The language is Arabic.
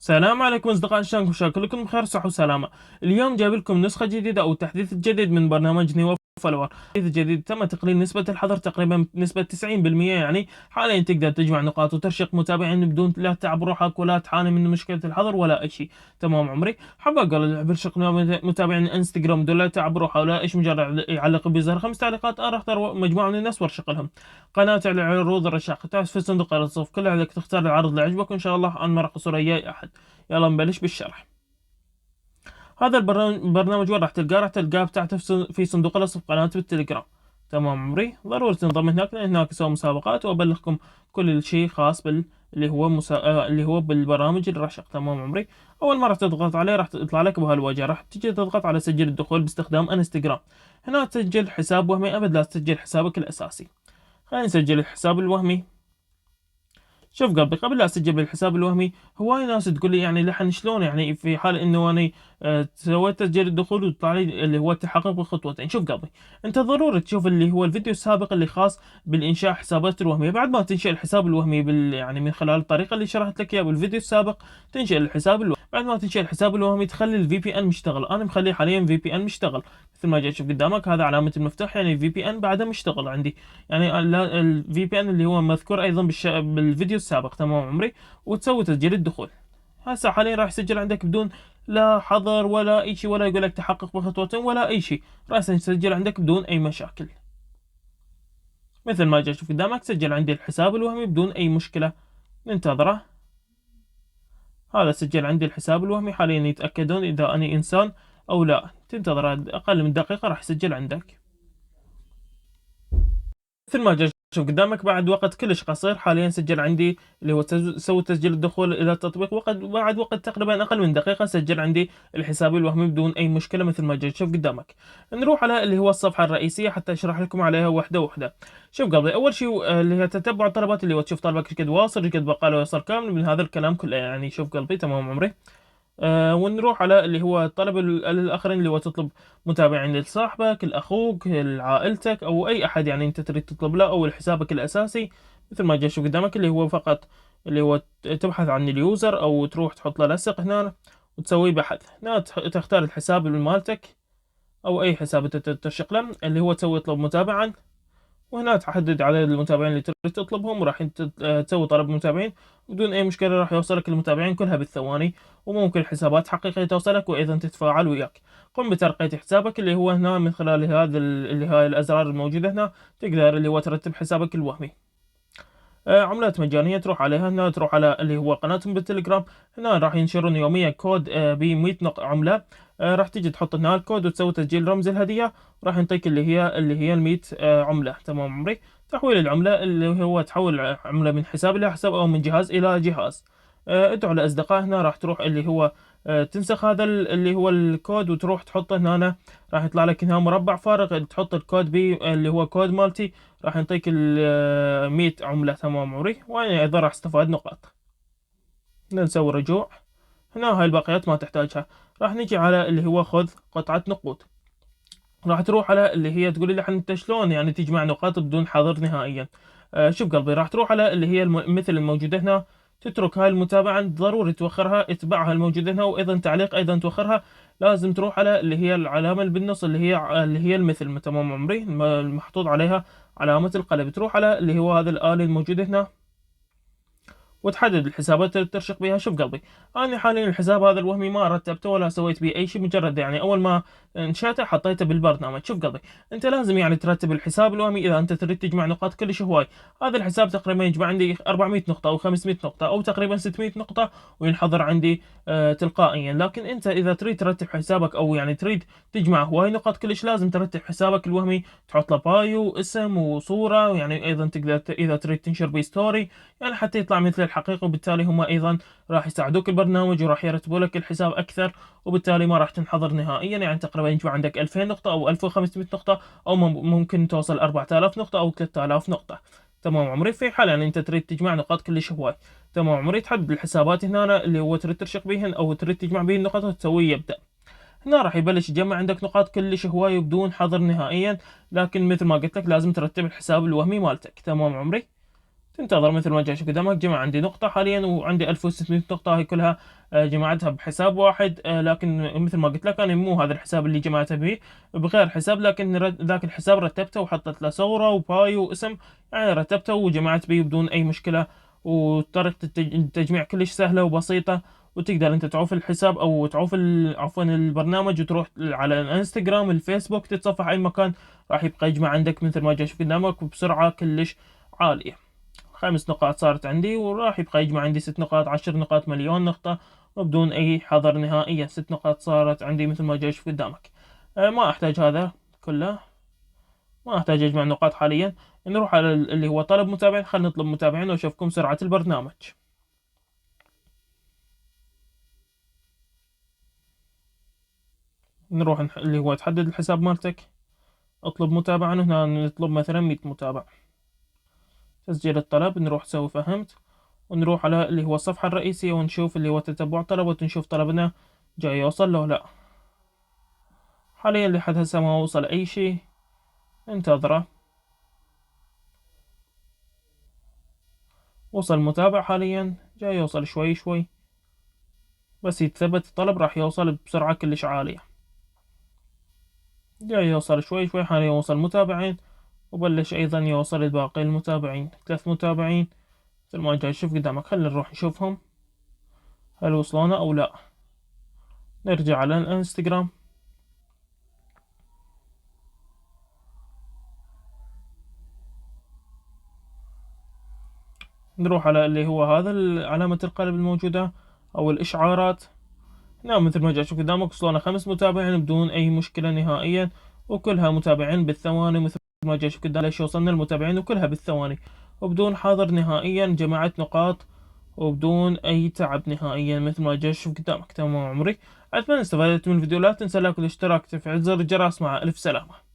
السلام عليكم أصدقاء شلونكم؟ كلكم بخير صحة وسلامة. اليوم جايب لكم نسخة جديدة أو تحديث جديد من برنامج نيو فولور. التحديث الجديد تم تقليل نسبة الحظر تقريبا بنسبة 90%، يعني حاليا تقدر تجمع نقاط وترشق متابعين بدون لا تعب روحك ولا تعاني من مشكلة الحظر ولا أي شيء. تمام عمري، حاب أقول برشق متابعين الانستغرام بدون لا تعب روحه ولا إيش، مجرد يعلق بيظهر 5 تعليقات أنا راح اختار مجموعة من الناس وارشق لهم. قناة العروض الرشاق تعرف في صندوق الوصف، كل عليك تختار العرض اللي يعجبك وإن شاء الله أنا ما راح أقصر أي أحد. يلا نبلش بالشرح. هذا البرنامج وين راح تلقاه؟ راح تلقاه بتاعته في صندوق الوصف قناتي بالتليجرام. تمام عمري، ضروري تنضم هناك لان هناك اسوي مسابقات وابلغكم كل شيء خاص اللي هو اللي هو بالبرامج الرشق. تمام عمري، اول ما راح تضغط عليه راح تطلع لك بهالواجهه، راح تجي تضغط على سجل الدخول باستخدام انستغرام. هنا تسجل حساب وهمي، ابد لا تسجل حسابك الاساسي. خلينا نسجل الحساب الوهمي. شوف قلبي، قبل لا اسجل بالحساب الوهمي هواي ناس تقول لي يعني لحن شلون، يعني في حال انه انا سويت تسجيل الدخول وطلع لي اللي هو التحقق بخطوتين. شوف قلبي، انت ضروري تشوف اللي هو الفيديو السابق اللي خاص بالانشاء حسابات الوهميه. بعد ما تنشئ الحساب الوهمي يعني من خلال الطريقه اللي شرحت لك اياها بالفيديو السابق، تنشئ الحساب الوهمي. بعد ما تنشئ الحساب الوهمي تخلي الفي بي ان مشتغل. انا مخليه حاليا في بي ان مشتغل مثل ما جاي تشوف قدامك، هذا علامه المفتاح، يعني في بي ان بعده مشتغل عندي. يعني الفي بي ان اللي هو مذكور ايضا بالفيديو السابق. تمام عمري، وتسوي تسجيل الدخول. هسه حاليا راح يسجل عندك بدون لا حظر ولا اي شيء، ولا يقول لك تحقق بخطوتين ولا اي شيء، راح يسجل عندك بدون اي مشاكل. مثل ما جاي تشوف قدامك سجل عندي الحساب الوهمي بدون اي مشكلة. ننتظره. هذا سجل عندي الحساب الوهمي، حاليا يتأكدون اذا اني انسان او لا. تنتظر اقل من دقيقة راح يسجل عندك. مثل ما جاي تشوف قدامك بعد وقت كلش قصير حاليا سجل عندي اللي هو سوي تسجيل الدخول الى التطبيق. بعد وقت تقريبا اقل من دقيقه سجل عندي الحساب الوهمي بدون اي مشكله مثل ما جاي تشوف قدامك. نروح على اللي هو الصفحه الرئيسيه حتى اشرح لكم عليها واحده واحده. شوف قبل اول شيء اللي هي تتبع الطلبات، اللي هو تشوف طلبك قد واصل قد بقى له يوصل كامل من هذا الكلام كله. يعني شوف قلبي، تمام عمري. ونروح على اللي هو الطلب الآخرين، اللي هو تطلب متابعين لصاحبك، لأخوك، لعائلتك، أو أي أحد يعني أنت تريد تطلب له، أو لحسابك الأساسي. مثل ما جاي شوف قدامك اللي هو فقط اللي هو تبحث عن اليوزر أو تروح تحط له لصق هنا وتسوي بحث. هنا تختار الحساب مالتك أو أي حساب أنت ترشق له، اللي هو تسوي طلب متابعا. وهنا تحدد عدد المتابعين اللي تريد تطلبهم، وراح تسوي طلب متابعين بدون أي مشكلة. راح يوصلك المتابعين كلها بالثواني، وممكن حسابات حقيقية توصلك وأيضا تتفاعل وياك. قم بترقية حسابك اللي هو هنا من خلال هذا اللي هاي الأزرار الموجودة هنا. تقدر اللي هو ترتب حسابك الوهمي. عملات مجانية تروح عليها. هنا تروح على اللي هو قناتهم بالتليجرام. هنا راح ينشرون يوميا كود ب 100 عملة. راح تيجي تحط هنا الكود وتسوي تسجيل رمز الهدية، راح ينطيك اللي هي ال 100 عملة. تمام عمري، تحويل العملة اللي هو تحول عملة من حساب إلى حساب أو من جهاز إلى جهاز. ادعو لأصدقاء. هنا راح تروح اللي هو تنسخ هذا اللي هو الكود وتروح تحطه هنا. راح يطلع لك هنا مربع فارغ تحط الكود بي اللي هو كود مالتي، راح يعطيك ال 100 عملة. تمام عمري، وأنا أيضا راح استفاد نقاط. نسوي رجوع. هنا هاي الباقيات ما تحتاجها. راح نجي على اللي هو خذ قطعة نقود. راح تروح على اللي هي تقول لي انت شلون يعني تجمع نقاط بدون حظر نهائيا. شوف قلبي، راح تروح على اللي هي مثل الموجودة هنا. تترك هاي المتابعة ضروري توخرها، اتبعها الموجودة هنا، وايضا تعليق ايضا توخرها. لازم تروح على اللي هي العلامة اللي بالنص اللي هي المثل. تمام عمري، المحطوط عليها علامة القلب. تروح على اللي هو هذا الآلة الموجودة هنا وتحدد الحسابات اللي ترشق بها. شوف قلبي، انا حاليا الحساب هذا الوهمي ما رتبته ولا سويت به اي شيء، مجرد يعني اول ما انشاته حطيته بالبرنامج. شوف قلبي، انت لازم يعني ترتب الحساب الوهمي اذا انت تريد تجمع نقاط كلش هواي. هذا الحساب تقريبا يجمع عندي 400 نقطة او 500 نقطة او تقريبا 600 نقطة، وينحضر عندي تلقائيا. لكن انت اذا تريد ترتب حسابك او يعني تريد تجمع هواي نقاط كلش، لازم ترتب حسابك الوهمي، تحط له بايو اسم وصورة، يعني ايضا تقدر اذا تريد تنشر بيه ستوري، يعني حتى يطلع مثل الحقيقة. وبالتالي هم أيضا راح يساعدوك البرنامج وراح يرتبوا لك الحساب أكثر، وبالتالي ما راح تنحظر نهائيا. يعني تقريبا يجمع عندك 2000 نقطة أو 1500 نقطة، أو ممكن توصل 4000 نقطة أو 3000 نقطة. تمام عمري، في حال يعني أنت تريد تجمع نقاط كلش هواي. تمام عمري، تحدد الحسابات هنا اللي هو تريد ترشق بيهن أو تريد تجمع بيهن النقاط وتسويه يبدأ. هنا راح يبلش يجمع عندك نقاط كلش هواي وبدون حظر نهائيا، لكن مثل ما قلت لك لازم ترتب الحساب الوهمي مالتك. تمام عمري، تنتظر. مثل ما جاي قدامك جمع عندي نقطة حاليا، وعندي 1600 نقطة هي كلها جمعتها بحساب واحد، لكن مثل ما قلت لك أنا مو هذا الحساب اللي جمعتها به، بغير حساب، لكن ذاك الحساب رتبته وحطيت له صورة وباي واسم، يعني رتبته وجمعت به بدون أي مشكلة. وطريقة التجميع كلش سهلة وبسيطة، وتقدر انت تعوف الحساب او تعوف عفوا البرنامج، وتروح على الانستغرام الفيسبوك تتصفح اي مكان، راح يبقى يجمع عندك مثل ما جاي قدامك وبسرعة كلش عالية. 5 نقاط صارت عندي، وراح يبقى يجمع عندي 6 نقاط، 10 نقاط، مليون نقطة، وبدون اي حظر نهائيا. 6 نقاط صارت عندي مثل ما جاي قدامك. ما احتاج هذا كله، ما احتاج اجمع نقاط حاليا. نروح على اللي هو طلب متابعين، خلينا نطلب متابعين واشوفكم سرعة البرنامج. نروح اللي هو تحدد الحساب مالتك، اطلب متابعة، هنا نطلب مثلا 100 متابع. تسجيل الطلب، نروح نسوي فهمت، ونروح على اللي هو الصفحة الرئيسية ونشوف اللي هو تتبع طلبات، ونشوف طلبنا جاي يوصل له لا. حاليا لحد هسه ما وصل أي شيء، انتظره. وصل متابع حاليا، جاي يوصل شوي شوي، بس يتثبت الطلب راح يوصل بسرعة كلش عالية. جاي يوصل شوي شوي، حاليا وصل متابعين، وبلش أيضا يوصل الباقي المتابعين، 3 متابعين مثل ما جاي تشوف قدامك. خلينا نروح نشوفهم هل وصلونا أو لا. نرجع على الانستغرام، نروح على اللي هو هذا علامة القلب الموجودة أو الإشعارات. نعم مثل ما جاي تشوف قدامك وصلونا 5 متابعين بدون أي مشكلة نهائيا، وكلها متابعين بالثواني. مثل ما جاي تشوف قدامك ليش وصلنا المتابعين وكلها بالثواني وبدون حظر نهائيا، جمعت نقاط وبدون أي تعب نهائيا مثل ما جاي تشوف قدامك. تمام عمري، أتمنى استفدت من الفيديو، لا تنسى لايك والاشتراك، تفعيل زر الجرس. مع ألف سلامة.